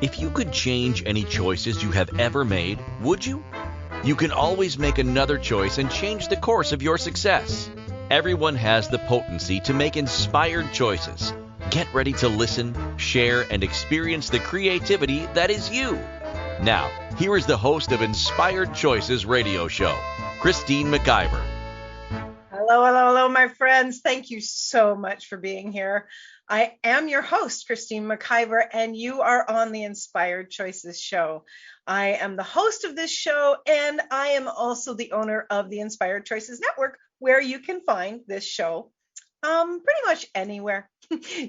If you could change any choices you have ever made, would you? You can always make another choice and change the course of your success. Everyone has the potency to make inspired choices. Get ready to listen, share, and experience the creativity that is you. Now, here is the host of Inspired Choices radio show, Christine McIver. Hello, my friends. Thank you so much for being here. I am your host, Christine McIver, and you are on the Inspired Choices show. I am the host of this show, and I am also the owner of the Inspired Choices Network, where you can find this show pretty much anywhere.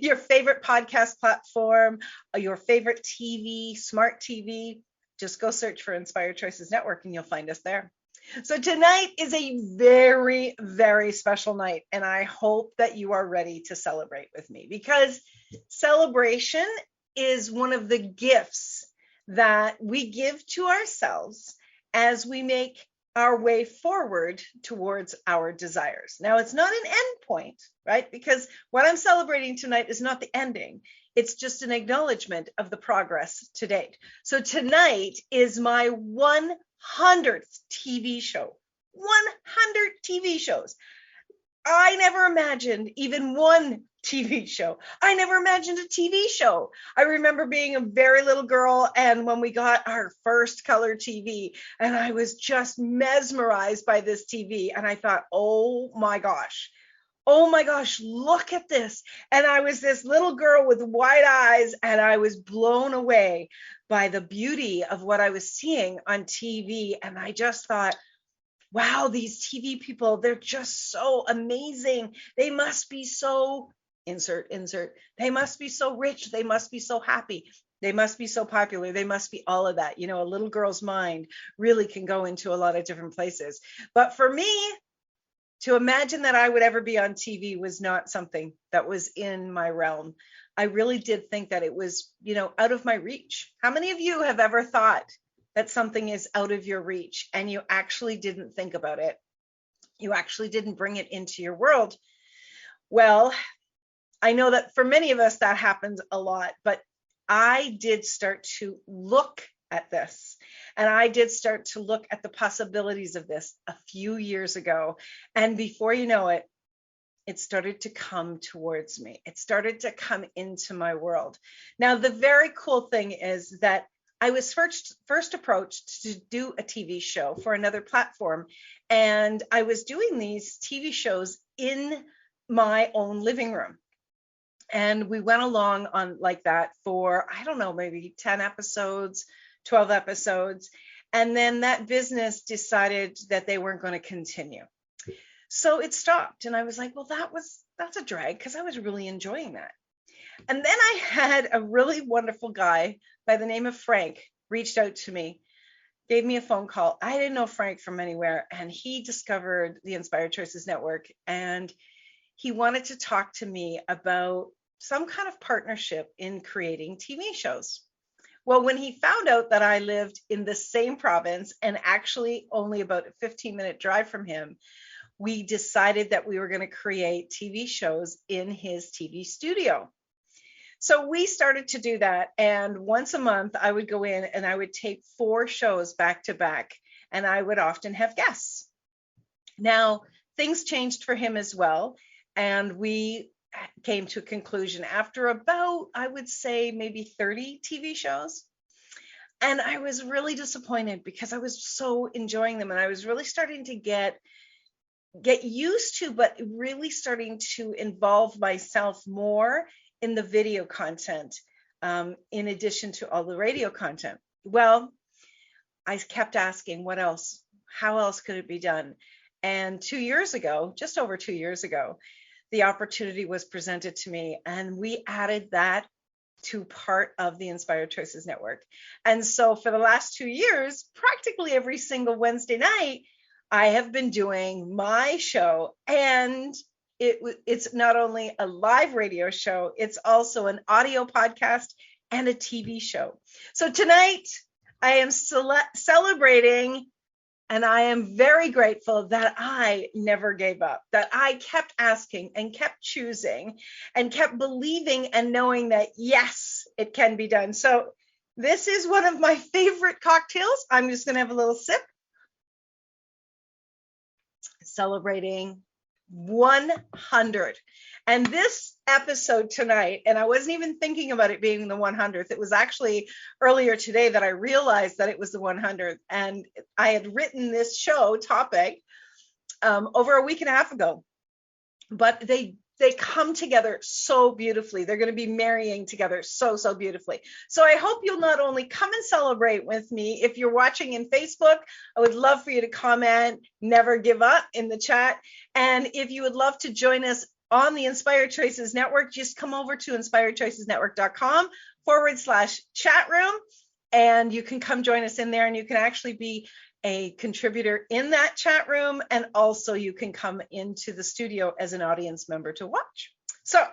Your favorite podcast platform, your favorite TV, smart TV, just go search for Inspired Choices Network and you'll find us there. So tonight is a very, very special night, and I hope that you are ready to celebrate with me, because celebration is one of the gifts that we give to ourselves as we make our way forward towards our desires. Now, it's not an end point, right? Because what I'm celebrating tonight is not the ending. It's just an acknowledgement of the progress to date. So tonight is my 100th TV show. 100 TV shows. I never imagined even one TV show. I never imagined a TV show. I remember being a very little girl, and when we got our first color TV, and I was just mesmerized by this TV, and I thought, oh my gosh, look at this. And I was this little girl with wide eyes, and I was blown away by the beauty of what I was seeing on TV. And I just thought, wow, these TV people, they're just so amazing. They must be so, insert. They must be so rich. They must be so happy. They must be so popular. They must be all of that. You know, a little girl's mind really can go into a lot of different places. But for me, to imagine that I would ever be on TV was not something that was in my realm. I really did think that it was, out of my reach. How many of you have ever thought that something is out of your reach and you actually didn't think about it? You actually didn't bring it into your world. Well, I know that for many of us that happens a lot, but I did start to look at this. And I did start to look at the possibilities of this a few years ago. And before you know it, it started to come towards me. It started to come into my world. Now, the very cool thing is that I was first approached to do a TV show for another platform. And I was doing these TV shows in my own living room. And we went along on like that for, I don't know, maybe 10 episodes, 12 episodes. And then that business decided that they weren't going to continue. So it stopped. And I was like, well, that's a drag, because I was really enjoying that. And then I had a really wonderful guy by the name of Frank reached out to me, gave me a phone call. I didn't know Frank from anywhere. And he discovered the Inspired Choices Network. And he wanted to talk to me about some kind of partnership in creating TV shows. Well, when he found out that I lived in the same province and actually only about a 15-minute drive from him, we decided that we were going to create TV shows in his TV studio. So we started to do that. And once a month, I would go in and I would tape 4 shows back to back, and I would often have guests. Now, things changed for him as well. And we came to a conclusion after about, I would say, maybe 30 TV shows. And I was really disappointed because I was so enjoying them. And I was really starting to get used to, but really starting to involve myself more in the video content, in addition to all the radio content. Well, I kept asking, what else? How else could it be done? And 2 years ago, just over 2 years ago, the opportunity was presented to me, and we added that to part of the Inspired Choices Network. And so for the last 2 years, practically every single Wednesday night, I have been doing my show, and it's not only a live radio show, it's also an audio podcast and a TV show. So tonight I am celebrating, and I am very grateful that I never gave up, that I kept asking and kept choosing and kept believing and knowing that, yes, it can be done. So This is one of my favorite cocktails. I'm just going to have a little sip. Celebrating 100. And this episode tonight, and I wasn't even thinking about it being the 100th. It was actually earlier today that I realized that it was the 100th. And I had written this show topic over a week and a half ago. But they come together so beautifully. They're going to be marrying together so beautifully. So I hope you'll not only come and celebrate with me. If you're watching in Facebook, I would love for you to comment, never give up in the chat. And if you would love to join us on the Inspired Choices Network, just come over to inspiredchoicesnetwork.com/chat room. And you can come join us in there, and you can actually be a contributor in that chat room, and also you can come into the studio as an audience member to watch. So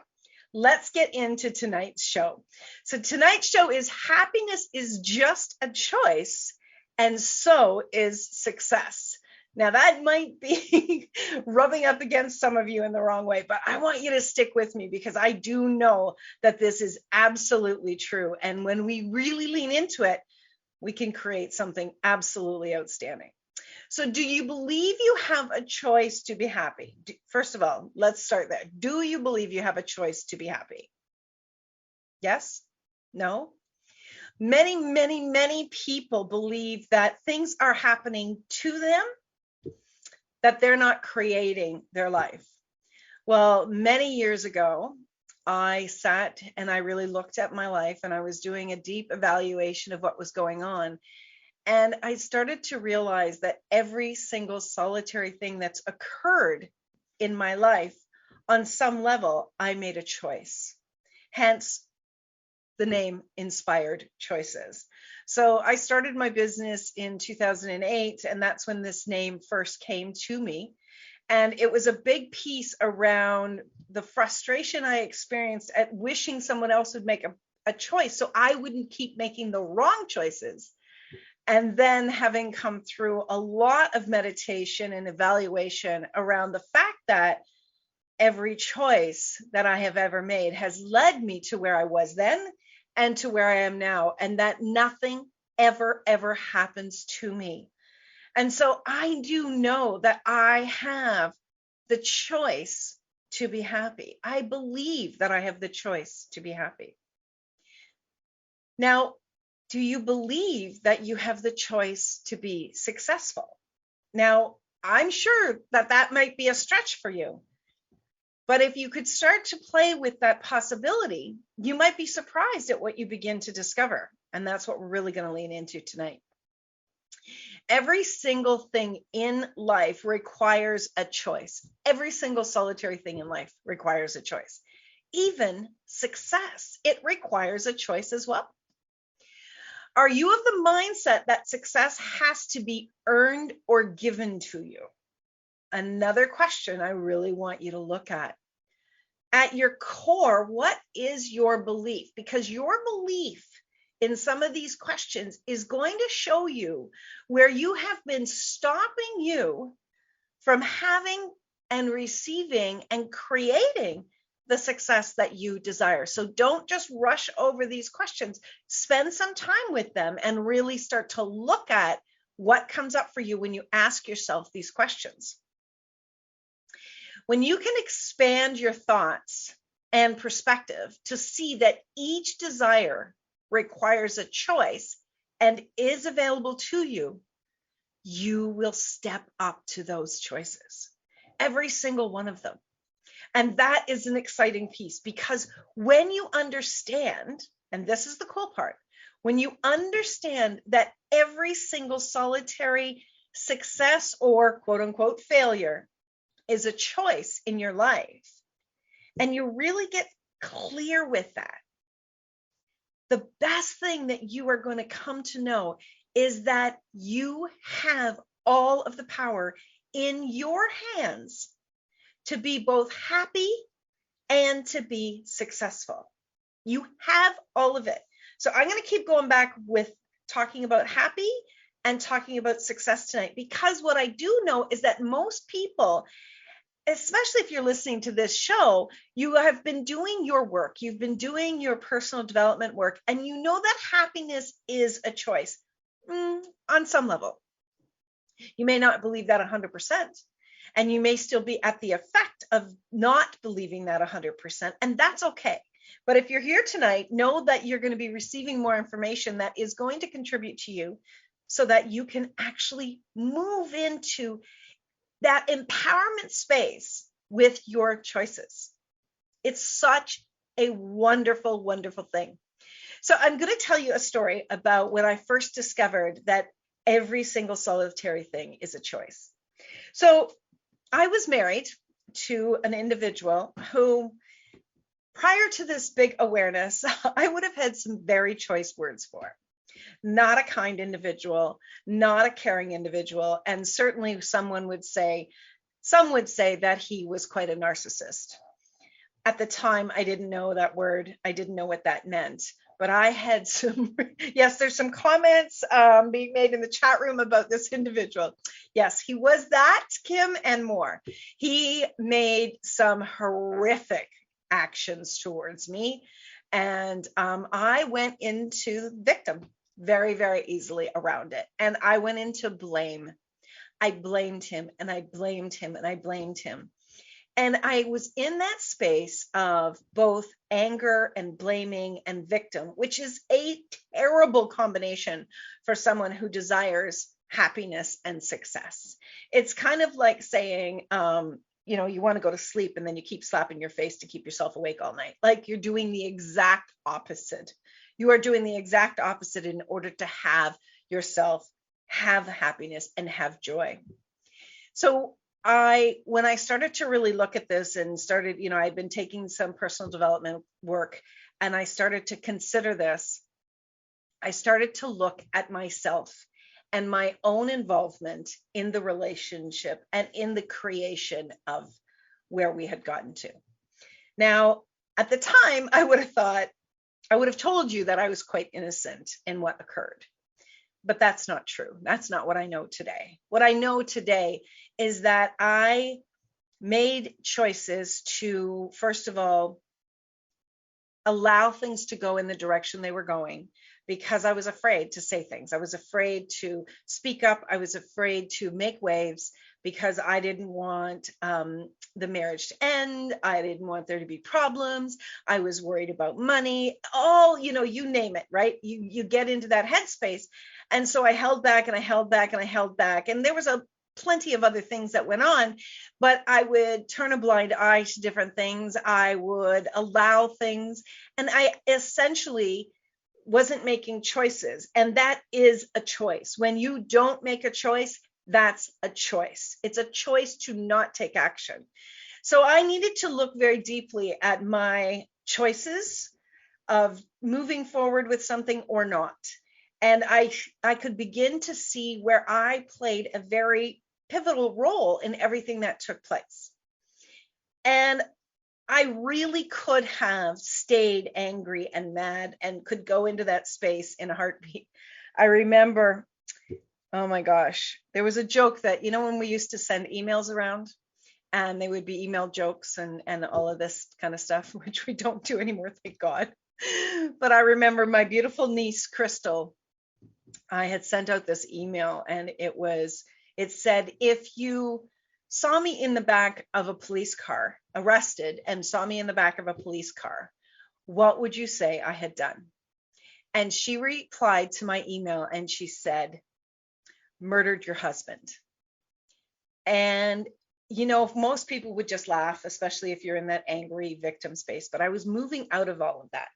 let's get into tonight's show. So tonight's show is happiness is just a choice, and so is success. Now that might be rubbing up against some of you in the wrong way, but I want you to stick with me because I do know that this is absolutely true. And when we really lean into it, we can create something absolutely outstanding. So do you believe you have a choice to be happy? First of all, let's start there. Do you believe you have a choice to be happy? Yes? No? Many people believe that things are happening to them, that they're not creating their life. Well, many years ago, I sat and I really looked at my life, and I was doing a deep evaluation of what was going on. And I started to realize that every single solitary thing that's occurred in my life, on some level, I made a choice. Hence the name Inspired Choices. So I started my business in 2008, and that's when this name first came to me. And it was a big piece around the frustration I experienced at wishing someone else would make a choice so I wouldn't keep making the wrong choices. And then having come through a lot of meditation and evaluation around the fact that every choice that I have ever made has led me to where I was then and to where I am now, and that nothing ever happens to me. And so I do know that I have the choice to be happy. I believe that I have the choice to be happy. Now, do you believe that you have the choice to be successful? Now, I'm sure that that might be a stretch for you. But if you could start to play with that possibility, you might be surprised at what you begin to discover. And that's what we're really going to lean into tonight. Every single thing in life requires a choice. Every single solitary thing in life requires a choice. Even success, it requires a choice as well. Are you of the mindset that success has to be earned or given to you? Another question I really want you to look at. At your core, what is your belief? Because your belief in some of these questions is going to show you where you have been stopping you from having and receiving and creating the success that you desire. So don't just rush over these questions. Spend some time with them and really start to look at what comes up for you when you ask yourself these questions. When you can expand your thoughts and perspective to see that each desire requires a choice and is available to you, you will step up to those choices, every single one of them. And that is an exciting piece, because when you understand, and this is the cool part, when you understand that every single solitary success or quote unquote failure is a choice in your life, and you really get clear with that, the best thing that you are going to come to know is that you have all of the power in your hands to be both happy and to be successful. You have all of it. So I'm going to keep going back with talking about happy and talking about success tonight, because what I do know is that most people especially if you're listening to this show, you have been doing your work, you've been doing your personal development work, and you know that happiness is a choice on some level. You may not believe that 100%, and you may still be at the effect of not believing that 100%, and that's okay. But if you're here tonight, know that you're going to be receiving more information that is going to contribute to you so that you can actually move into that empowerment space with your choices. It's such a wonderful, wonderful thing. So I'm going to tell you a story about when I first discovered that every single solitary thing is a choice. So I was married to an individual who, prior to this big awareness, I would have had some very choice words for. Not a kind individual, not a caring individual, and certainly some would say that he was quite a narcissist. At the time, I didn't know that word. I didn't know what that meant. But I had some, yes, there's some comments being made in the chat room about this individual. Yes, he was that, Kim, and more. He made some horrific actions towards me. And I went into victim very, very easily around it. And I went into blame. I blamed him and I blamed him and I blamed him. And I was in that space of both anger and blaming and victim, which is a terrible combination for someone who desires happiness and success. It's kind of like saying, you want to go to sleep and then you keep slapping your face to keep yourself awake all night. Like you're doing the exact opposite. You are doing the exact opposite in order to have yourself have happiness and have joy. So when I started to really look at this and started, I'd been taking some personal development work and I started to consider this, I started to look at myself and my own involvement in the relationship and in the creation of where we had gotten to. Now, at the time, I would have told you that I was quite innocent in what occurred. But that's not true. That's not what I know today. What I know today is that I made choices to, first of all, allow things to go in the direction they were going because I was afraid to say things. I was afraid to speak up. I was afraid to make waves because I didn't want the marriage to end. I didn't want there to be problems. I was worried about money. You name it, right? You get into that headspace. And so I held back and I held back and I held back. And there was plenty of other things that went on, but I would turn a blind eye to different things. I would allow things. And I essentially wasn't making choices. And that is a choice. When you don't make a choice, that's a choice. It's a choice to not take action. So I needed to look very deeply at my choices of moving forward with something or not. And I could begin to see where I played a very pivotal role in everything that took place. And I really could have stayed angry and mad and could go into that space in a heartbeat. I remember, oh my gosh, there was a joke that, when we used to send emails around and they would be email jokes and all of this kind of stuff, which we don't do anymore, thank God. But I remember my beautiful niece, Crystal, I had sent out this email and it said, if you saw me in the back of a police car, arrested, and saw me in the back of a police car, what would you say I had done? And she replied to my email and she said, murdered your husband. And, most people would just laugh, especially if you're in that angry victim space, but I was moving out of all of that.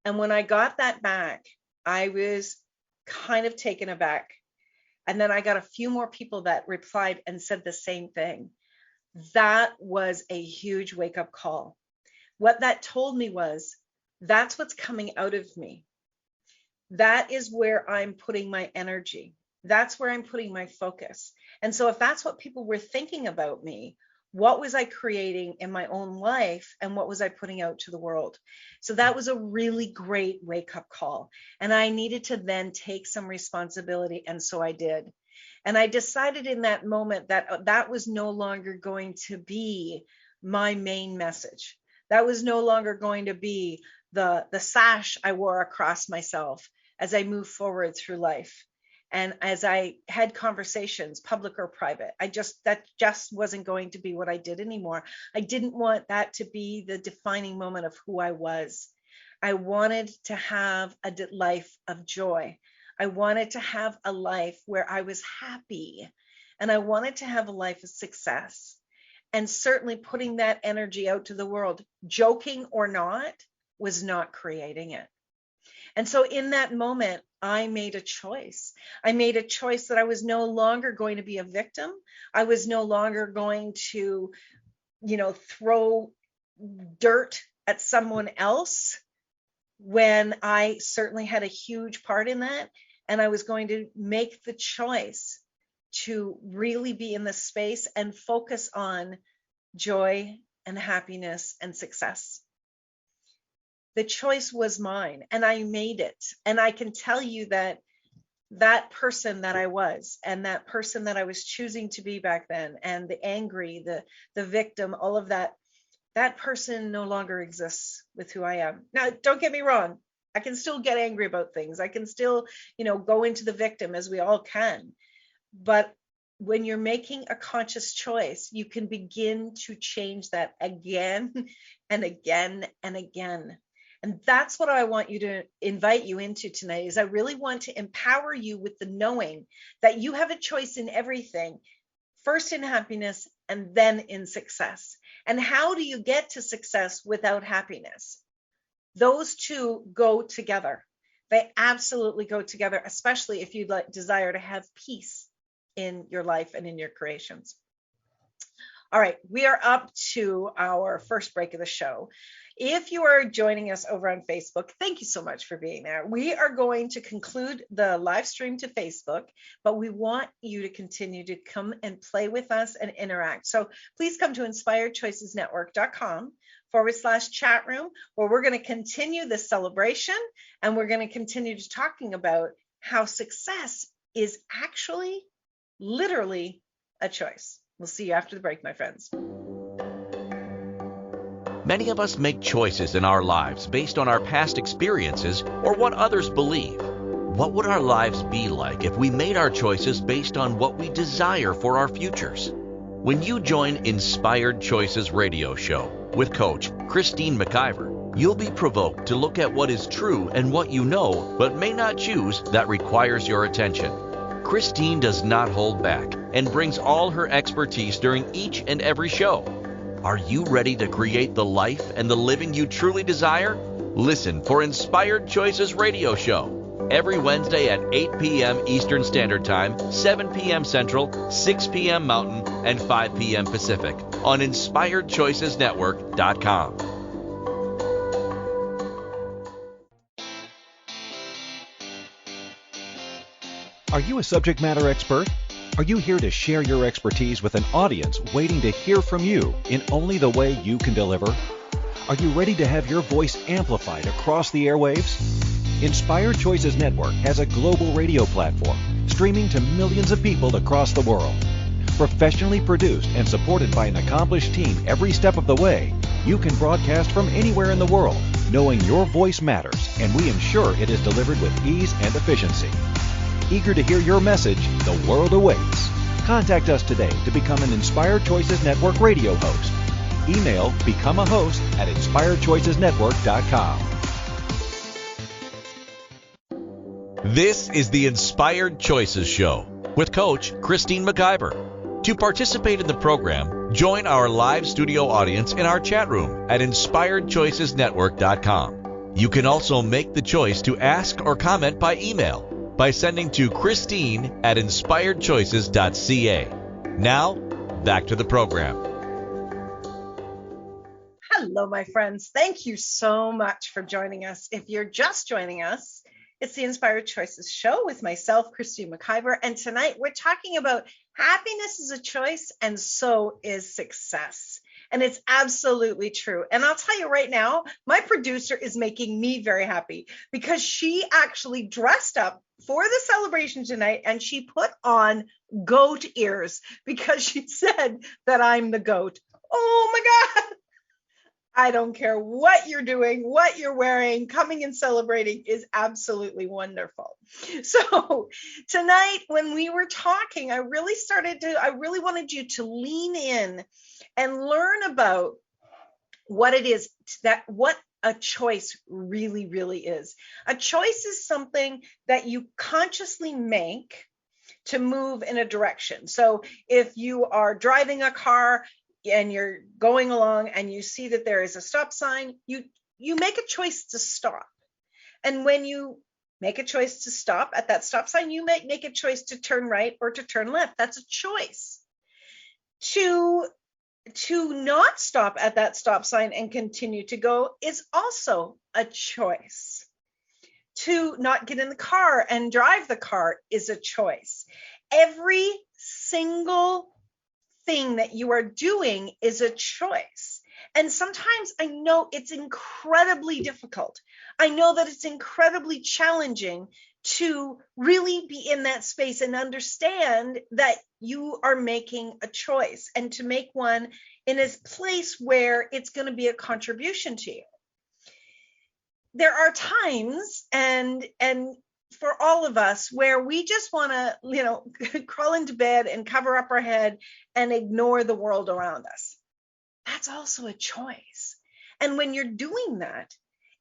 And when I got that back, I was kind of taken aback. And then I got a few more people that replied and said the same thing. That was a huge wake-up call. What that told me was, that's what's coming out of me. That is where I'm putting my energy. That's where I'm putting my focus. And so if that's what people were thinking about me, what was I creating in my own life and what was I putting out to the world? So that was a really great wake-up call. And I needed to then take some responsibility. And so I did. And I decided in that moment that that was no longer going to be my main message. That was no longer going to be the sash I wore across myself as I moved forward through life. And as I had conversations, public or private, that just wasn't going to be what I did anymore. I didn't want that to be the defining moment of who I was. I wanted to have a life of joy. I wanted to have a life where I was happy, and I wanted to have a life of success. And certainly putting that energy out to the world, joking or not, was not creating it. And so in that moment, I made a choice. I made a choice that I was no longer going to be a victim. I was no longer going to, throw dirt at someone else when I certainly had a huge part in that. And I was going to make the choice to really be in the space and focus on joy and happiness and success. The choice was mine, and I made it. And I can tell you that that person that I was, and that person that I was choosing to be back then, and the angry, the victim, all of that, that person no longer exists with who I am. Now, don't get me wrong. I can still get angry about things. I can still, go into the victim, as we all can. But when you're making a conscious choice, you can begin to change that again and again and again. And that's what I want you to invite you into tonight, is I really want to empower you with the knowing that you have a choice in everything, first in happiness and then in success. And how do you get to success without happiness? Those two go together. They absolutely go together, especially if you desire to have peace in your life and in your creations. All right, we are up to our first break of the show. If you are joining us over on Facebook, thank you so much for being there. We are going to conclude the live stream to Facebook, but we want you to continue to come and play with us and interact. So please come to inspiredchoicesnetwork.com/chat room, where we're going to continue this celebration, and we're going to continue to talking about how success is actually literally a choice. We'll see you after the break, my friends. Many of us make choices in our lives based on our past experiences or what others believe. What would our lives be like if we made our choices based on what we desire for our futures? When you join Inspired Choices radio show with Coach Christine McIver, you'll be provoked to look at what is true and what you know but may not choose that requires your attention. Christine does not hold back and brings all her expertise during each and every show. Are you ready to create the life and the living you truly desire? Listen for Inspired Choices radio show every Wednesday at 8 p.m. Eastern Standard Time, 7 p.m. Central, 6 p.m. Mountain, and 5 p.m. Pacific on InspiredChoicesNetwork.com. Are you a subject matter expert? Are you here to share your expertise with an audience waiting to hear from you in only the way you can deliver? Are you ready to have your voice amplified across the airwaves? Inspired Choices Network has a global radio platform streaming to millions of people across the world. Professionally produced and supported by an accomplished team every step of the way, you can broadcast from anywhere in the world, knowing your voice matters, and we ensure it is delivered with ease and efficiency. Eager to hear your message, the world awaits. Contact us today to become an Inspired Choices Network radio host. Email becomeahost@inspiredchoicesnetwork.com. This is the Inspired Choices Show with Coach Christine McIver. To participate in the program, join our live studio audience in our chat room at InspiredChoicesNetwork.com. You can also make the choice to ask or comment by email by sending to Christine@inspiredchoices.ca. Now, back to the program. Hello, my friends. Thank you so much for joining us. If you're just joining us, it's the Inspired Choices Show with myself, Christine McIver. And tonight we're talking about happiness is a choice, and so is success. And it's absolutely true. And I'll tell you right now, my producer is making me very happy because she actually dressed up for the celebration tonight and she put on goat ears because she said that I'm the goat. Oh my God. I don't care what you're doing, what you're wearing, coming and celebrating is absolutely wonderful. So tonight, when we were talking, I really wanted you to lean in and learn about what it is what a choice really, really is. A choice is something that you consciously make to move in a direction. So if you are driving a car and you're going along and you see that there is a stop sign, you make a choice to stop. And when you make a choice to stop at that stop sign, you might make a choice to turn right or to turn left. That's a choice. To not stop at that stop sign and continue to go is also a choice. To not get in the car and drive the car is a choice. Every single thing that you are doing is a choice. And sometimes I know it's incredibly difficult. I know that it's incredibly challenging to really be in that space and understand that you are making a choice and to make one in a place where it's going to be a contribution to you. There are times and for all of us where we just want to, crawl into bed and cover up our head and ignore the world around us. That's also a choice. And when you're doing that,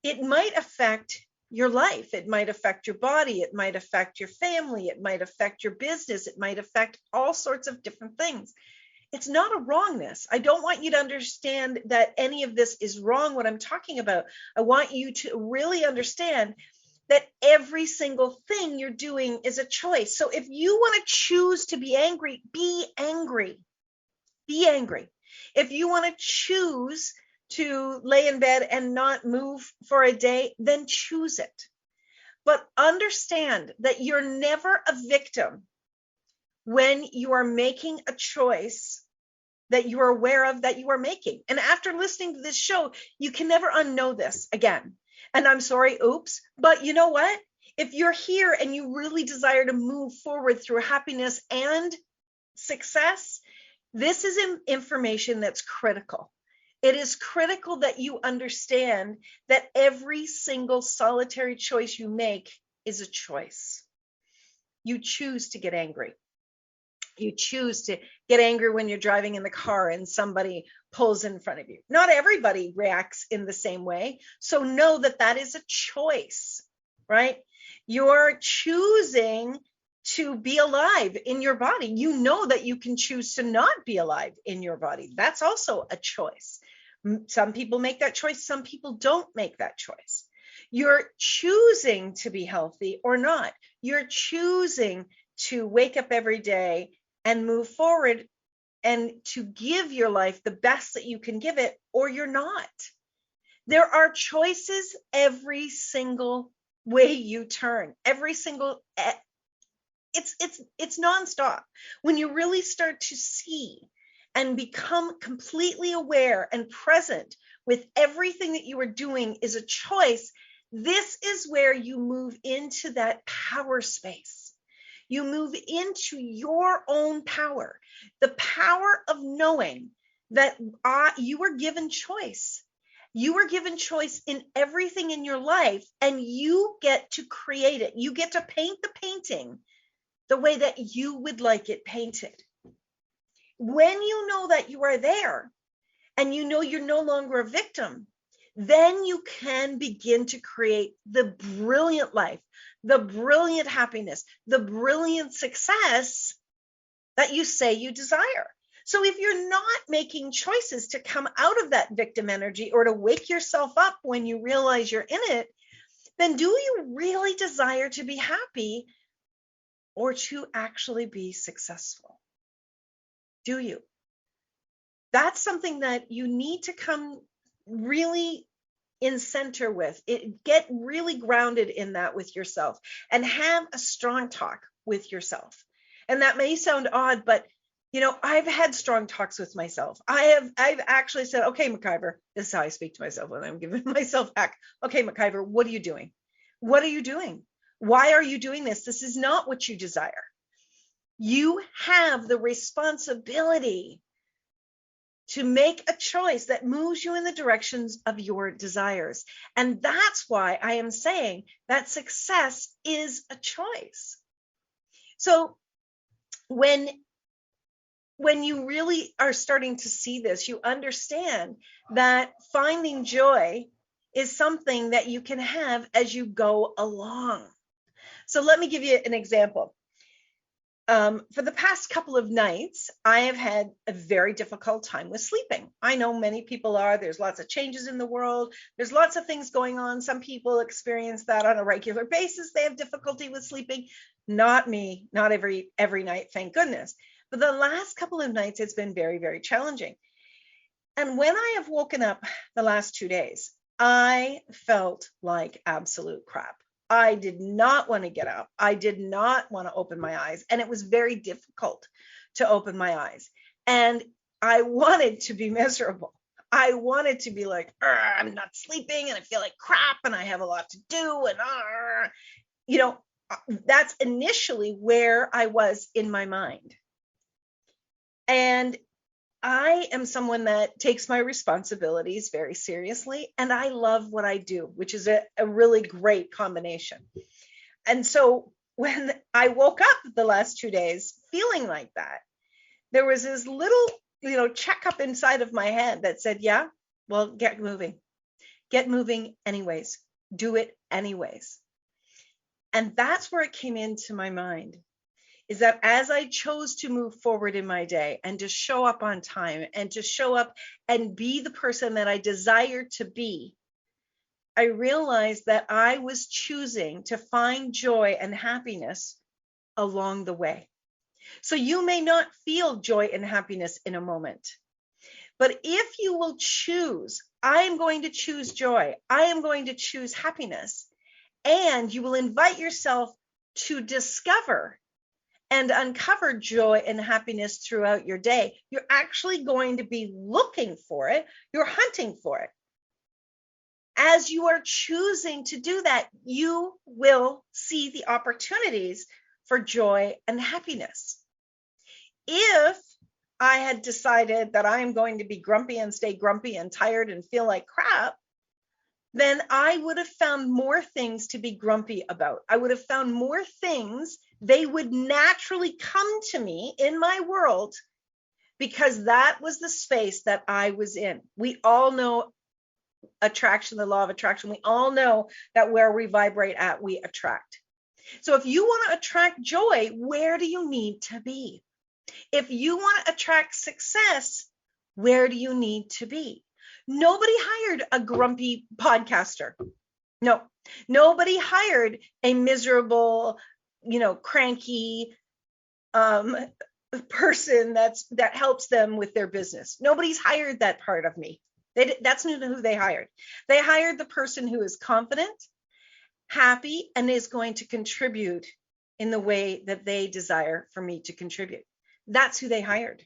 it might affect your life. It might affect your body. It might affect your family. It might affect your business. It might affect all sorts of different things. It's not a wrongness. I don't want you to understand that any of this is wrong, what I'm talking about. I want you to really understand that every single thing you're doing is a choice. So if you want to choose to be angry, be angry. Be angry. If you want to choose to lay in bed and not move for a day, then choose it. But understand that you're never a victim when you are making a choice that you are aware of that you are making. And after listening to this show, you can never unknow this again. And I'm sorry, oops, but you know what? If you're here and you really desire to move forward through happiness and success, this is information that's critical. It is critical that you understand that every single solitary choice you make is a choice. You choose to get angry. You choose to get angry when you're driving in the car and somebody pulls in front of you. Not everybody reacts in the same way. So know that that is a choice, right? You're choosing to be alive in your body. You know that you can choose to not be alive in your body. That's also a choice. Some people make that choice. Some people don't make that choice. You're choosing to be healthy or not. You're choosing to wake up every day and move forward and to give your life the best that you can give it, or you're not. There are choices every single way you turn, every single, it's nonstop. When you really start to see and become completely aware and present with everything that you are doing is a choice, this is where you move into that power space. You move into your own power, the power of knowing that you are given choice. You are given choice in everything in your life, and you get to create it. You get to paint the painting the way that you would like it painted. When you know that you are there and you know you're no longer a victim, then you can begin to create the brilliant life, the brilliant happiness, the brilliant success that you say you desire. So if you're not making choices to come out of that victim energy or to wake yourself up when you realize you're in it, then do you really desire to be happy or to actually be successful? Do you? That's something that you need to come really in center with it, get really grounded in that with yourself and have a strong talk with yourself. And that may sound odd, but I've had strong talks with myself. I've actually said, okay, McIver, this is how I speak to myself when I'm giving myself back. Okay, McIver, what are you doing? What are you doing? Why are you doing this? This is not what you desire. You have the responsibility to make a choice that moves you in the directions of your desires. And that's why I am saying that success is a choice. So when you really are starting to see this, you understand that finding joy is something that you can have as you go along. So let me give you an example. For the past couple of nights, I have had a very difficult time with sleeping. I know many people are. There's lots of changes in the world. There's lots of things going on. Some people experience that on a regular basis. They have difficulty with sleeping. Not me, not every night, thank goodness. But the last couple of nights, it's been very, very challenging. And when I have woken up the last 2 days, I felt like absolute crap. I did not want to get up. I did not want to open my eyes. And it was very difficult to open my eyes. And I wanted to be miserable. I wanted to be like, I'm not sleeping and I feel like crap and I have a lot to do. And, that's initially where I was in my mind. And I am someone that takes my responsibilities very seriously, and I love what I do, which is a really great combination. And so when I woke up the last 2 days feeling like that, there was this little, checkup inside of my head that said, yeah, well, get moving anyways, do it anyways. And that's where it came into my mind. Is that as I chose to move forward in my day and to show up on time and to show up and be the person that I desired to be, I realized that I was choosing to find joy and happiness along the way. So you may not feel joy and happiness in a moment, but if you will choose, I am going to choose joy, I am going to choose happiness, and you will invite yourself to discover and uncover joy and happiness throughout your day, you're actually going to be looking for it. You're hunting for it. As you are choosing to do that, you will see the opportunities for joy and happiness. If I had decided that I'm going to be grumpy and stay grumpy and tired and feel like crap, then I would have found more things to be grumpy about. I would have found more things. They would naturally come to me in my world because that was the space that I was in. We all know attraction, the law of attraction. We all know that where we vibrate at, we attract. So if you want to attract joy, where do you need to be? If you want to attract success, where do you need to be? Nobody hired a grumpy podcaster. No, nobody hired a miserable, cranky person that helps them with their business. Nobody's hired that part of me. That's not who they hired. They hired the person who is confident, happy, and is going to contribute in the way that they desire for me to contribute. That's who they hired.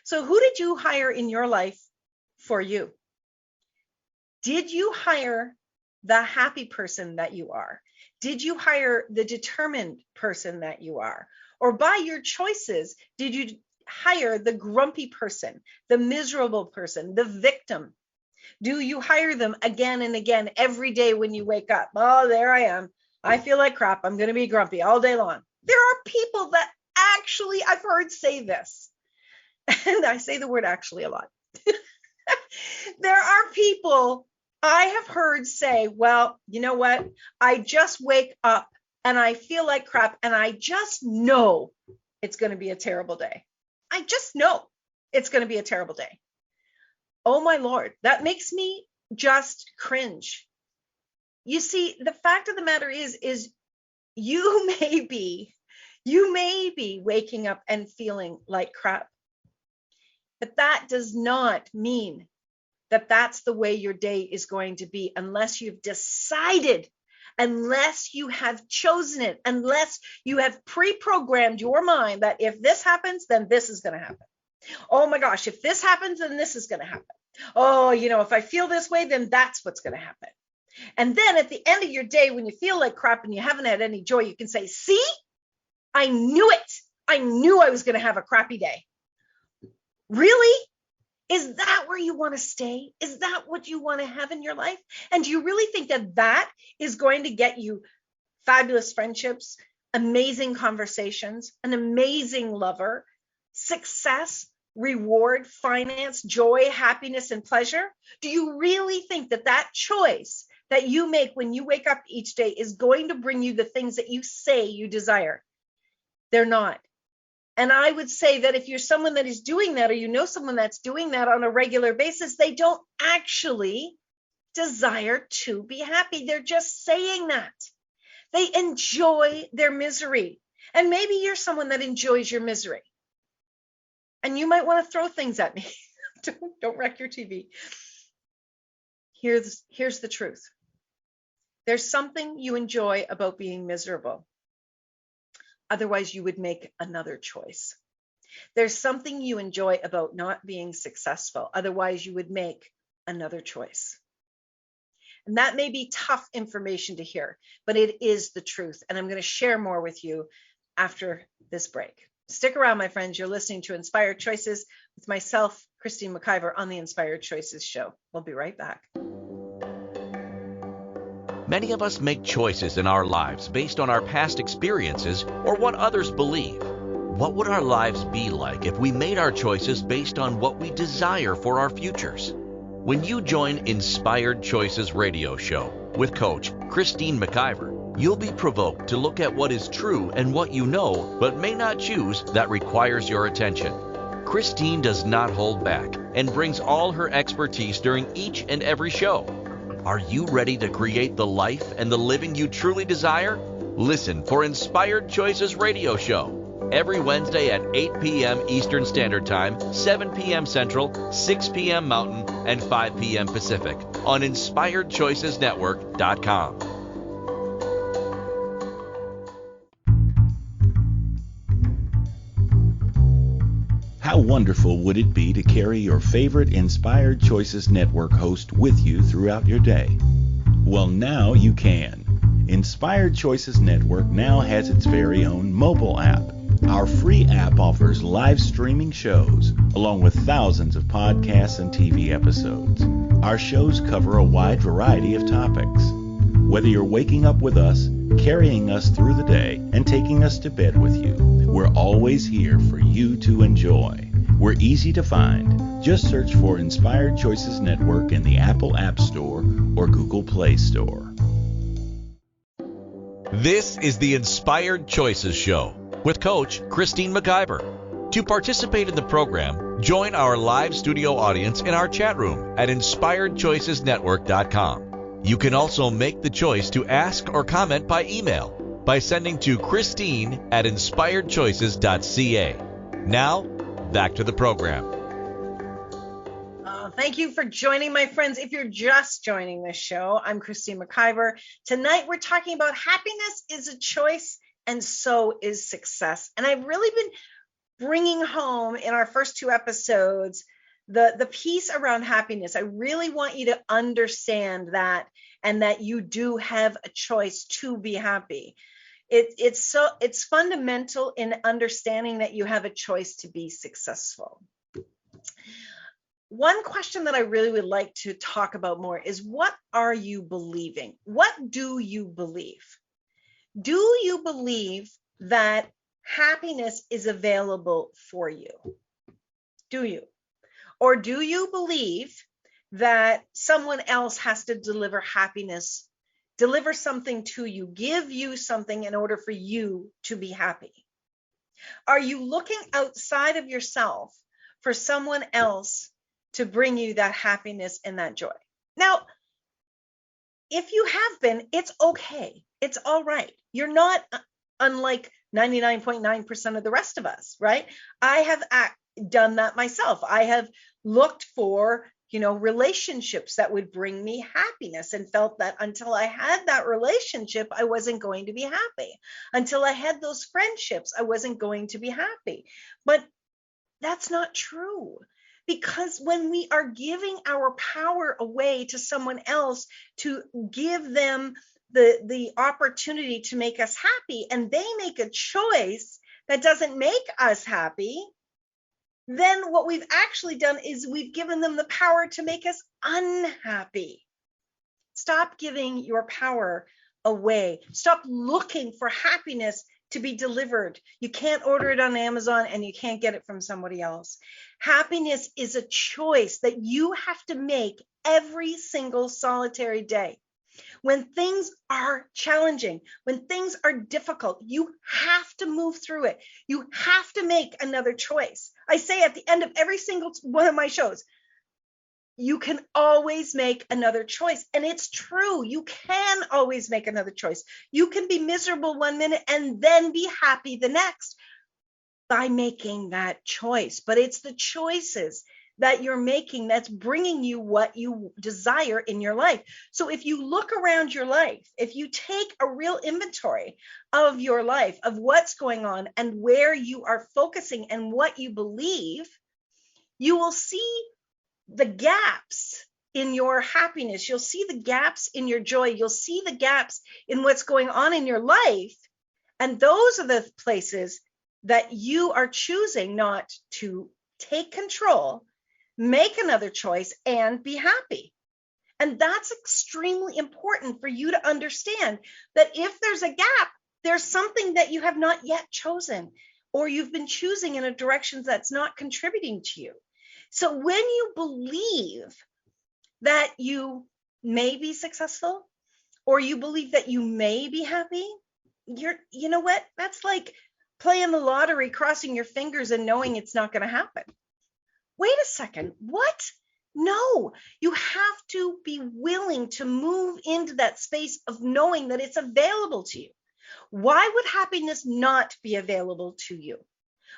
So who did you hire in your life for you? Did you hire the happy person that you are? Did you hire the determined person that you are? Or by your choices, did you hire the grumpy person, the miserable person, the victim? Do you hire them again and again every day when you wake up? Oh, there I am. I feel like crap. I'm going to be grumpy all day long. There are people that actually, I've heard say this, and I say the word actually a lot. There are people I have heard say, well, you know what? I just wake up and I feel like crap and I just know it's going to be a terrible day. I just know it's going to be a terrible day. Oh my Lord, that makes me just cringe. You see, the fact of the matter is you may be waking up and feeling like crap, but that does not mean that that's the way your day is going to be unless you've decided unless you have chosen it, unless you have pre-programmed your mind that if this happens, then this is going to happen. Oh my gosh, if this happens, then this is going to happen. Oh, if I feel this way, then that's what's going to happen. And then at the end of your day, when you feel like crap and you haven't had any joy, you can say, see, I knew it. I knew I was going to have a crappy day. Really? Is that where you want to stay? Is that what you want to have in your life? And do you really think that that is going to get you fabulous friendships, amazing conversations, an amazing lover, success, reward, finance, joy, happiness, and pleasure? Do you really think that that choice that you make when you wake up each day is going to bring you the things that you say you desire? They're not. And I would say that if you're someone that is doing that, or you know someone that's doing that on a regular basis, they don't actually desire to be happy. They're just saying that. They enjoy their misery. And maybe you're someone that enjoys your misery. And you might want to throw things at me. Don't wreck your TV. Here's the truth. There's something you enjoy about being miserable. Otherwise, you would make another choice. There's something you enjoy about not being successful. Otherwise, you would make another choice. And that may be tough information to hear, but it is the truth. And I'm going to share more with you after this break. Stick around, my friends. You're listening to Inspired Choices with myself, Christine McIver, on the Inspired Choices show. We'll be right back. Many of us make choices in our lives based on our past experiences or what others believe. What would our lives be like if we made our choices based on what we desire for our futures? When you join Inspired Choices radio show with Coach Christine McIver, you'll be provoked to look at what is true and what you know but may not choose that requires your attention. Christine does not hold back and brings all her expertise during each and every show. Are you ready to create the life and the living you truly desire? Listen for Inspired Choices radio show every Wednesday at 8 p.m. Eastern Standard Time, 7 p.m. Central, 6 p.m. Mountain, and 5 p.m. Pacific on InspiredChoicesNetwork.com. How wonderful would it be to carry your favorite Inspired Choices Network host with you throughout your day? Well, now you can. Inspired Choices Network now has its very own mobile app. Our free app offers live streaming shows, along with thousands of podcasts and TV episodes. Our shows cover a wide variety of topics. Whether you're waking up with us, carrying us through the day, and taking us to bed with you, we're always here for you to enjoy. We're easy to find. Just search for Inspired Choices Network in the Apple App Store or Google Play Store. This is the Inspired Choices Show with Coach Christine McIver. To participate in the program, join our live studio audience in our chat room at InspiredChoicesNetwork.com. You can also make the choice to ask or comment by email by sending to Christine@InspiredChoices.ca. Now, back to the program. Thank you for joining, my friends. If you're just joining this show, I'm Christine McIver. Tonight, we're talking about happiness is a choice, and so is success. And I've really been bringing home in our first two episodes the piece around happiness. I really want you to understand that, and that you do have a choice to be happy. It's fundamental in understanding that you have a choice to be successful. One question that I really would like to talk about more is, what are you believing? What do you believe? Do you believe that happiness is available for you? Do you? Or do you believe that someone else has to deliver happiness, deliver something to you, give you something in order for you to be happy? Are you looking outside of yourself for someone else to bring you that happiness and that joy? Now, if you have been, it's okay. It's all right. You're not unlike 99.9% of the rest of us, right? I have done that myself. I have looked for relationships that would bring me happiness, and felt that until I had that relationship, I wasn't going to be happy. Until I had those friendships, I wasn't going to be happy. But that's not true. Because when we are giving our power away to someone else to give them the opportunity to make us happy, and they make a choice that doesn't make us happy, then what we've actually done is we've given them the power to make us unhappy. Stop giving your power away. Stop looking for happiness to be delivered. You can't order it on Amazon, and you can't get it from somebody else. Happiness is a choice that you have to make every single solitary day. When things are challenging, when things are difficult, you have to move through it. You have to make another choice. I say at the end of every single one of my shows, you can always make another choice. And it's true. You can always make another choice. You can be miserable 1 minute and then be happy the next by making that choice. But it's the choices that you're making that's bringing you what you desire in your life. So if you look around your life, if you take a real inventory of your life, of what's going on and where you are focusing and what you believe, you will see the gaps in your happiness. You'll see the gaps in your joy. You'll see the gaps in what's going on in your life. And those are the places that you are choosing not to take control, make another choice, and be happy. And that's extremely important for you to understand, that if there's a gap, there's something that you have not yet chosen, or you've been choosing in a direction that's not contributing to you. So when you believe that you may be successful, or you believe that you may be happy, you know what? That's like playing the lottery, crossing your fingers and knowing it's not going to happen. Wait a second, what? No, you have to be willing to move into that space of knowing that it's available to you. Why would happiness not be available to you?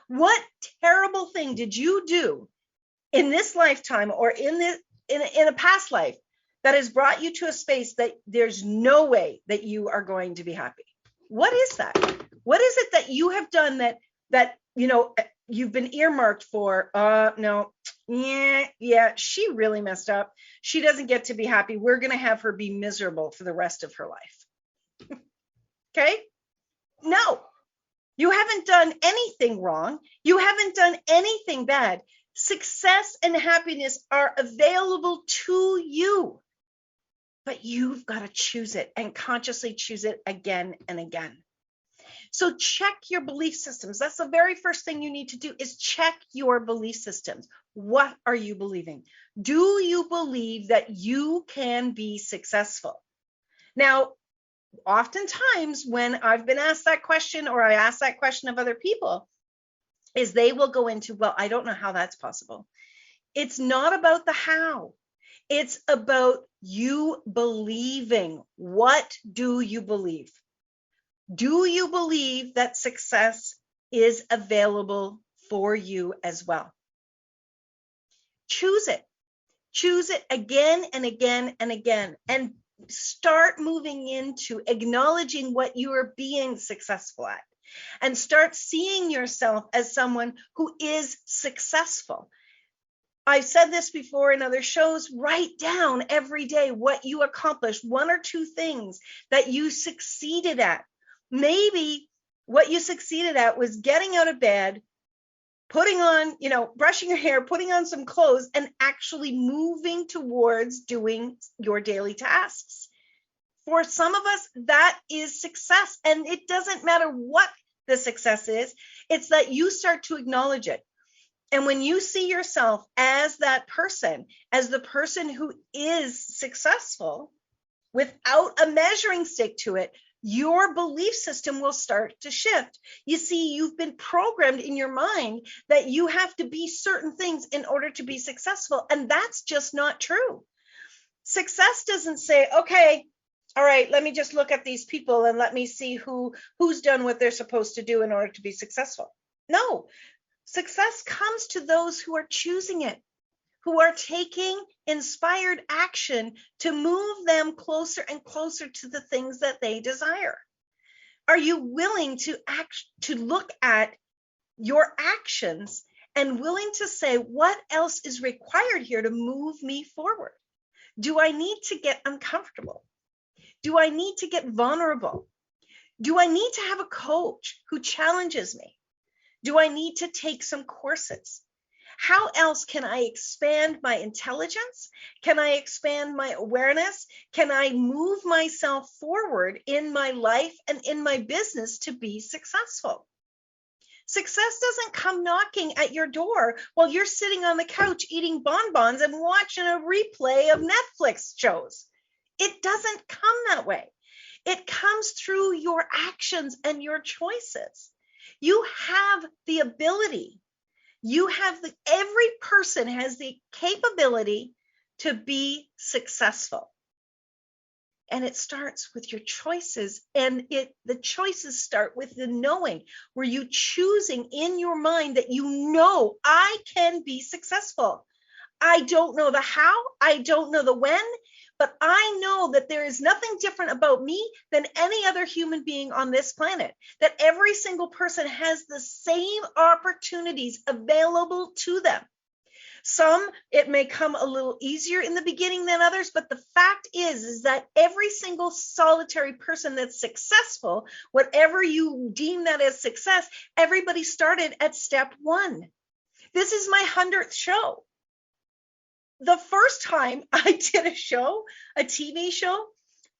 What terrible thing did you do in this lifetime or in a past life that has brought you to a space that there's no way that you are going to be happy? What is that? What is it that you have done that you've been earmarked for? No, yeah, she really messed up. She doesn't get to be happy. We're going to have her be miserable for the rest of her life. Okay? No, you haven't done anything wrong. You haven't done anything bad. Success and happiness are available to you, but you've got to choose it and consciously choose it again and again. So check your belief systems. That's the very first thing you need to do, is check your belief systems. What are you believing? Do you believe that you can be successful? Now, oftentimes when I've been asked that question, or I ask that question of other people, is they will go into, well, I don't know how that's possible. It's not about the how. It's about you believing. What do you believe? Do you believe that success is available for you as well? Choose it. Choose it again and again and again, and start moving into acknowledging what you are being successful at, and start seeing yourself as someone who is successful. I've said this before in other shows. Write down every day what you accomplished, 1 or 2 things that you succeeded at. Maybe what you succeeded at was getting out of bed, putting on, brushing your hair, putting on some clothes, and actually moving towards doing your daily tasks. For some of us, that is success. And it doesn't matter what the success is. It's that you start to acknowledge it. And when you see yourself as that person, as the person who is successful, without a measuring stick to it, your belief system will start to shift. You see, you've been programmed in your mind that you have to be certain things in order to be successful. And that's just not true. Success doesn't say, okay, all right, let me just look at these people and let me see who's done what they're supposed to do in order to be successful. No, success comes to those who are choosing it, who are taking inspired action to move them closer and closer to the things that they desire? Are you willing to look at your actions and willing to say, what else is required here to move me forward? Do I need to get uncomfortable? Do I need to get vulnerable? Do I need to have a coach who challenges me? Do I need to take some courses? How else can I expand my intelligence? Can I expand my awareness? Can I move myself forward in my life and in my business to be successful? Success doesn't come knocking at your door while you're sitting on the couch eating bonbons and watching a replay of Netflix shows. It doesn't come that way. It comes through your actions and your choices. You have the ability. Every person has the capability to be successful. And it starts with your choices. And the choices start with the knowing, where you choosing in your mind that you know I can be successful. I don't know the how, I don't know the when, but I know that there is nothing different about me than any other human being on this planet, that every single person has the same opportunities available to them. Some, it may come a little easier in the beginning than others, but the fact is that every single solitary person that's successful, whatever you deem that as success, everybody started at step one. This is my 100th show. The first time I did a TV show,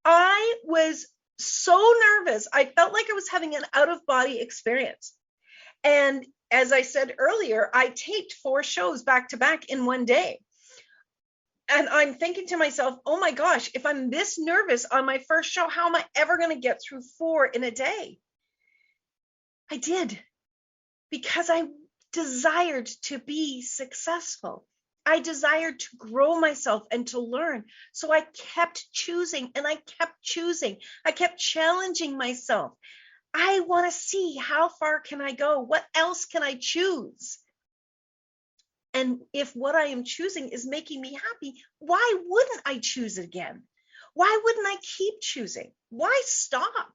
I was so nervous. I felt like I was having an out-of-body experience. And as I said earlier, I taped 4 shows back to back in one day. And I'm thinking to myself, oh my gosh, if I'm this nervous on my first show, how am I ever going to get through 4 in a day? I did, because I desired to be successful. I desired to grow myself and to learn. So I kept choosing and I kept choosing. I kept challenging myself. I want to see, how far can I go? What else can I choose? And if what I am choosing is making me happy, why wouldn't I choose it again? Why wouldn't I keep choosing? Why stop?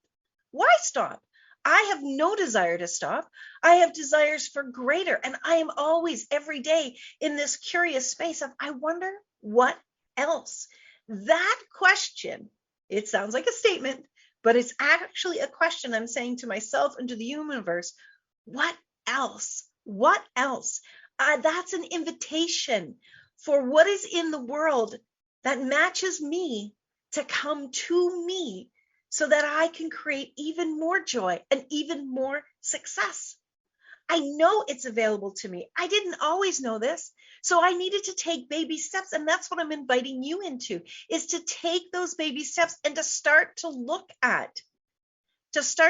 Why stop? I have no desire to stop. I have desires for greater. And I am always, every day, in this curious space of, I wonder what else? That question, it sounds like a statement, but it's actually a question I'm saying to myself and to the universe. What else? What else? That's an invitation for what is in the world that matches me to come to me, so that I can create even more joy and even more success. I know it's available to me. I didn't always know this, so I needed to take baby steps, and that's what I'm inviting you into, is to take those baby steps and to start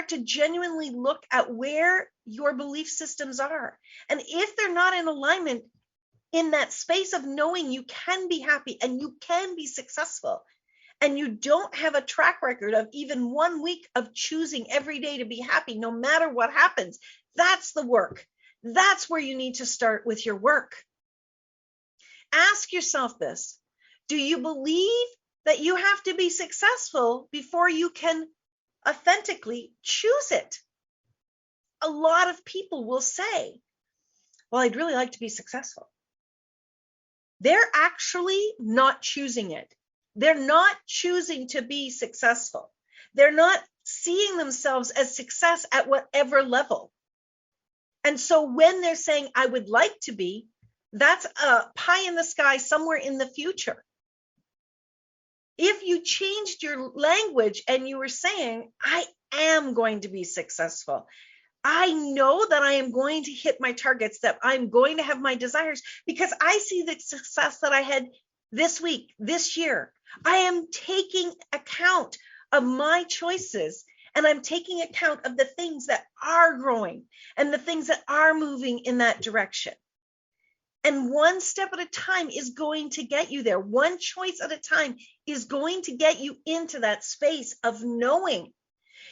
to genuinely look at where your belief systems are. And if they're not in alignment, in that space of knowing you can be happy and you can be successful, and you don't have a track record of even 1 week of choosing every day to be happy, no matter what happens, that's the work. That's where you need to start with your work. Ask yourself this: do you believe that you have to be successful before you can authentically choose it? A lot of people will say, well, I'd really like to be successful. They're actually not choosing it. They're not choosing to be successful. They're not seeing themselves as success at whatever level. And so when they're saying, I would like to be, that's a pie in the sky somewhere in the future. If you changed your language and you were saying, I am going to be successful, I know that I am going to hit my targets, that I'm going to have my desires, because I see the success that I had this week, this year. I am taking account of my choices, and I'm taking account of the things that are growing and the things that are moving in that direction. And one step at a time is going to get you there. One choice at a time is going to get you into that space of knowing.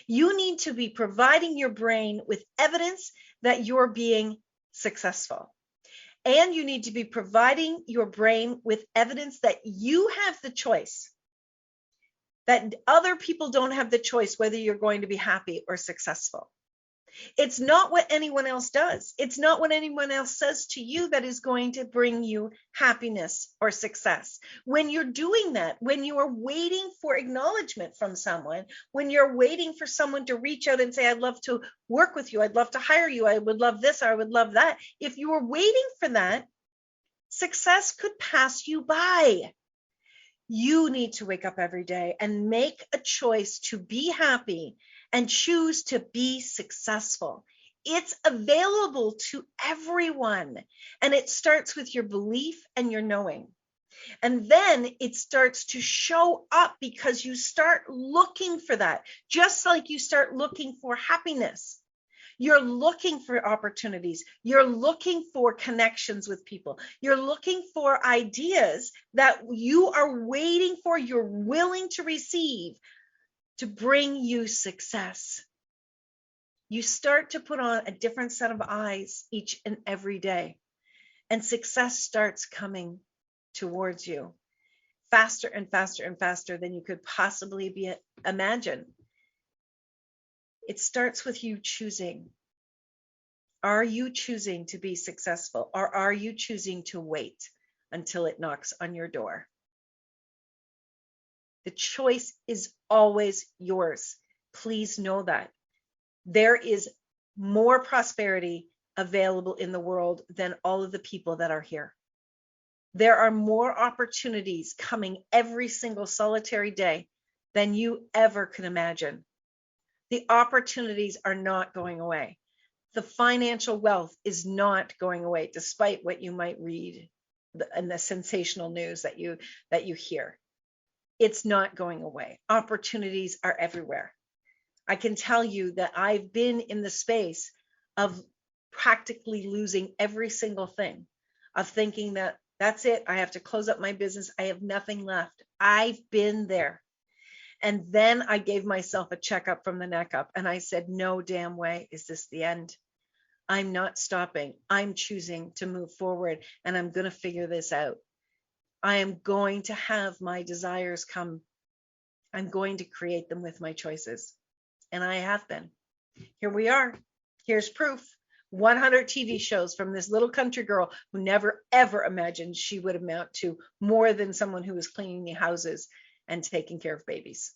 You need to be providing your brain with evidence that you're being successful. And you need to be providing your brain with evidence that you have the choice, that other people don't have the choice whether you're going to be happy or successful. It's not what anyone else does. It's not what anyone else says to you that is going to bring you happiness or success. When you're doing that, when you are waiting for acknowledgement from someone, when you're waiting for someone to reach out and say, I'd love to work with you, I'd love to hire you, I would love this, or I would love that. If you are waiting for that, success could pass you by. You need to wake up every day and make a choice to be happy and choose to be successful. It's available to everyone. And it starts with your belief and your knowing. And then it starts to show up because you start looking for that, just like you start looking for happiness. You're looking for opportunities. You're looking for connections with people. You're looking for ideas that you are waiting for, you're willing to receive to bring you success. You start to put on a different set of eyes each and every day, and success starts coming towards you faster and faster and faster than you could possibly imagine. It starts with you choosing. Are you choosing to be successful, or are you choosing to wait until it knocks on your door? The choice is always yours. Please know that. There is more prosperity available in the world than all of the people that are here. There are more opportunities coming every single solitary day than you ever could imagine. The opportunities are not going away. The financial wealth is not going away, despite what you might read and the sensational news that you hear. It's not going away. Opportunities are everywhere. I can tell you that I've been in the space of practically losing every single thing, of thinking that that's it. I have to close up my business. I have nothing left. I've been there. And then I gave myself a checkup from the neck up, and I said, no damn way is this the end. I'm not stopping. I'm choosing to move forward, and I'm going to figure this out. I am going to have my desires come. I'm going to create them with my choices. And I have been. Here we are. Here's proof. 100 TV shows from this little country girl who never, ever imagined she would amount to more than someone who was cleaning the houses and taking care of babies.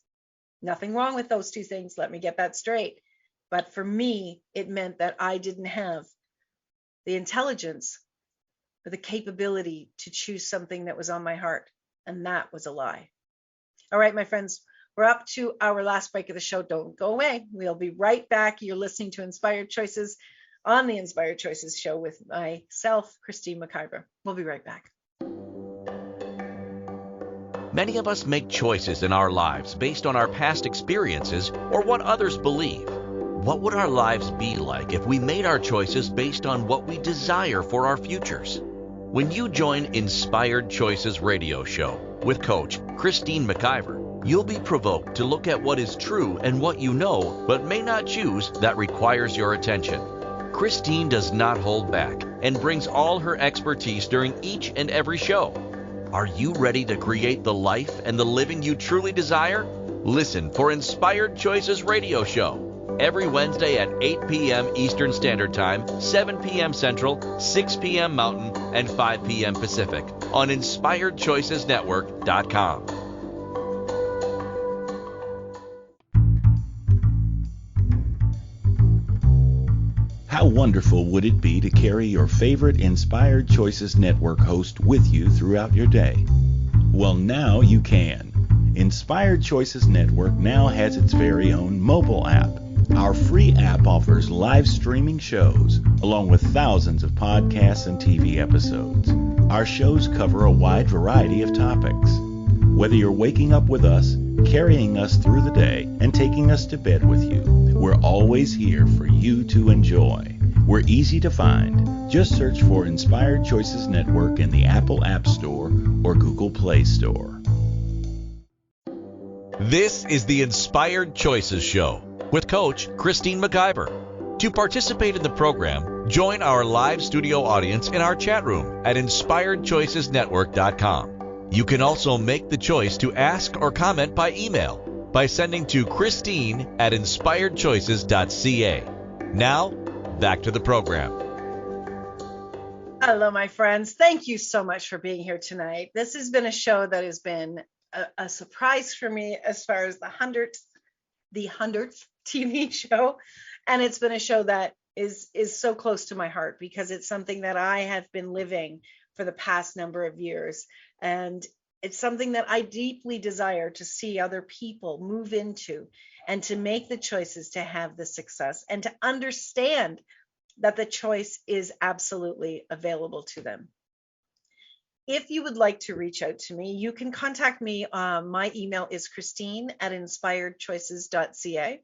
Nothing wrong with those two things. Let me get that straight. But for me, it meant that I didn't have the intelligence or the capability to choose something that was on my heart. And that was a lie. All right, my friends, we're up to our last break of the show. Don't go away. We'll be right back. You're listening to Inspired Choices on the Inspired Choices show with myself, Christine McIver. We'll be right back. Many of us make choices in our lives based on our past experiences or what others believe. What would our lives be like if we made our choices based on what we desire for our futures? When you join Inspired Choices radio show with Coach Christine McIver, you'll be provoked to look at what is true and what you know but may not choose that requires your attention. Christine does not hold back and brings all her expertise during each and every show. Are you ready to create the life and the living you truly desire? Listen for Inspired Choices radio show every Wednesday at 8 p.m. Eastern Standard Time, 7 p.m. Central, 6 p.m. Mountain, and 5 p.m. Pacific on InspiredChoicesNetwork.com. How wonderful would it be to carry your favorite Inspired Choices Network host with you throughout your day? Well, now you can. Inspired Choices Network now has its very own mobile app. Our free app offers live streaming shows, along with thousands of podcasts and TV episodes. Our shows cover a wide variety of topics. Whether you're waking up with us, carrying us through the day, and taking us to bed with you, we're always here for you to enjoy. We're easy to find. Just search for Inspired Choices Network in the Apple App Store or Google Play Store. This is the Inspired Choices Show with Coach Christine McIver. To participate in the program, join our live studio audience in our chat room at inspiredchoicesnetwork.com. You can also make the choice to ask or comment by email by sending to Christine@inspiredchoices.ca. Now, back to the program. Hello, my friends. Thank you so much for being here tonight. This has been a show that has been a surprise for me as far as the hundredth TV show. And it's been a show that is so close to my heart because it's something that I have been living for the past number of years. And it's something that I deeply desire to see other people move into and to make the choices to have the success and to understand that the choice is absolutely available to them. If you would like to reach out to me, you can contact me. My email is Christine@inspiredchoices.ca.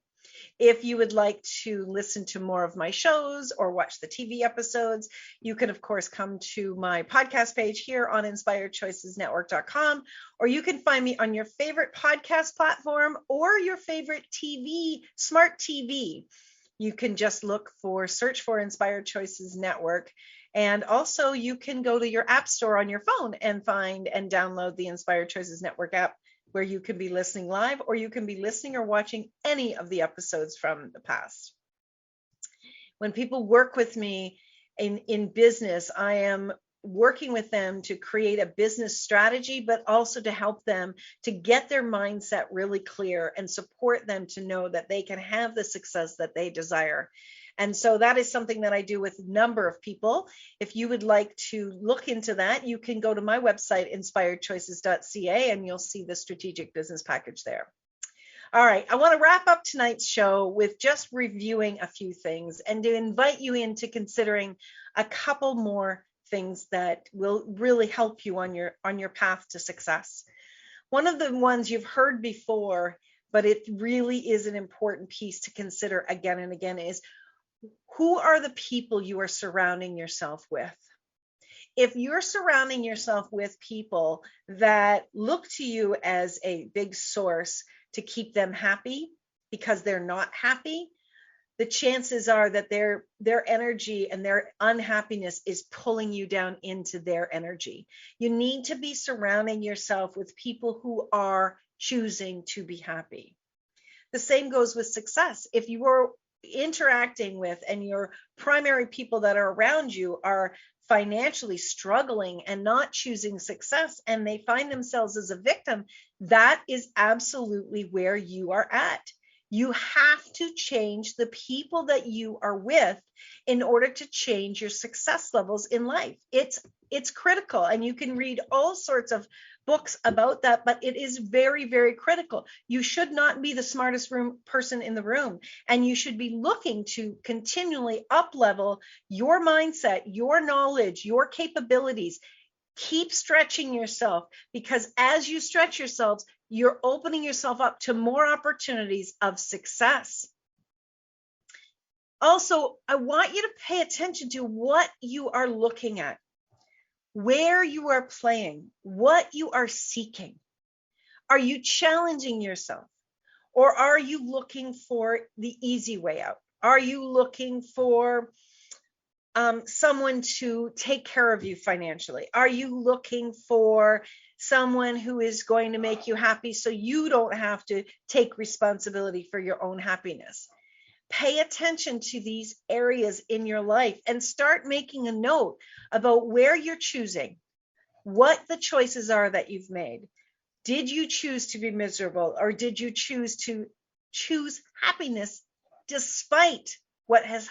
If you would like to listen to more of my shows or watch the TV episodes, you can, of course, come to my podcast page here on inspiredchoicesnetwork.com, or you can find me on your favorite podcast platform or your favorite TV, smart TV. You can just search for Inspired Choices Network. And also you can go to your app store on your phone and find and download the Inspired Choices Network app, where you can be listening live or you can be listening or watching any of the episodes from the past. When people work with me in business, I am working with them to create a business strategy, but also to help them to get their mindset really clear and support them to know that they can have the success that they desire. And so that is something that I do with a number of people. If you would like to look into that, you can go to my website, inspiredchoices.ca, and you'll see the strategic business package there. All right, I want to wrap up tonight's show with just reviewing a few things and to invite you into considering a couple more things that will really help you on your path to success. One of the ones you've heard before, but it really is an important piece to consider again and again, is who are the people you are surrounding yourself with? If you're surrounding yourself with people that look to you as a big source to keep them happy because they're not happy, the chances are that their energy and their unhappiness is pulling you down into their energy. You need to be surrounding yourself with people who are choosing to be happy. The same goes with success. If you are interacting with and your primary people that are around you are financially struggling and not choosing success and they find themselves as a victim, that is absolutely where you are at. You have to change the people that you are with in order to change your success levels in life. It's critical, and you can read all sorts of books about that, but it is very, very critical. You should not be the smartest person in the room, and you should be looking to continually up-level your mindset, your knowledge, your capabilities. Keep stretching yourself, because as you stretch yourselves, you're opening yourself up to more opportunities of success. Also, I want you to pay attention to what you are looking at, where you are playing, what you are seeking. Are you challenging yourself, or are you looking for the easy way out? Are you looking for someone to take care of you financially? Are you looking for someone who is going to make you happy so you don't have to take responsibility for your own happiness? Pay attention to these areas in your life and start making a note about where you're choosing, what the choices are that you've made. Did you choose to be miserable, or did you choose to choose happiness despite what has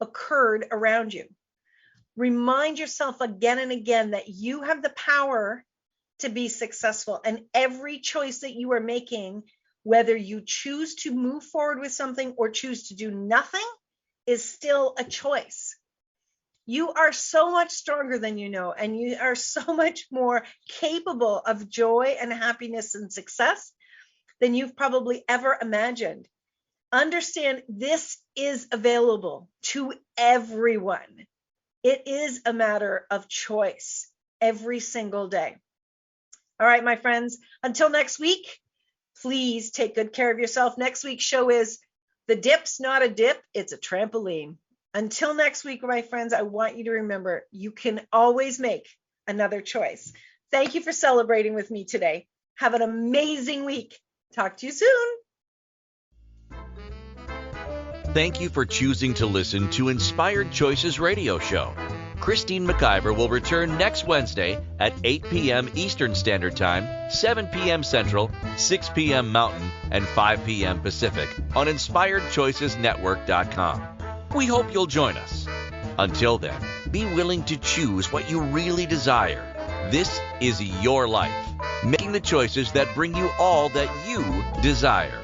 occurred around you? Remind yourself again and again that you have the power to be successful, and every choice that you are making, whether you choose to move forward with something or choose to do nothing, is still a choice. You are so much stronger than you know, and you are so much more capable of joy and happiness and success than you've probably ever imagined. Understand this is available to everyone. It is a matter of choice every single day. All right, my friends, until next week, please take good care of yourself. Next week's show is The dip's not a dip, it's a trampoline. Until next week, my friends, I want you to remember you can always make another choice. Thank you for celebrating with me today. Have an amazing week. Talk to you soon. Thank you for choosing to listen to Inspired Choices Radio Show. Christine McIver will return next Wednesday at 8 p.m. Eastern Standard Time, 7 p.m. Central, 6 p.m. Mountain, and 5 p.m. Pacific on InspiredChoicesNetwork.com. We hope you'll join us. Until then, be willing to choose what you really desire. This is your life, making the choices that bring you all that you desire.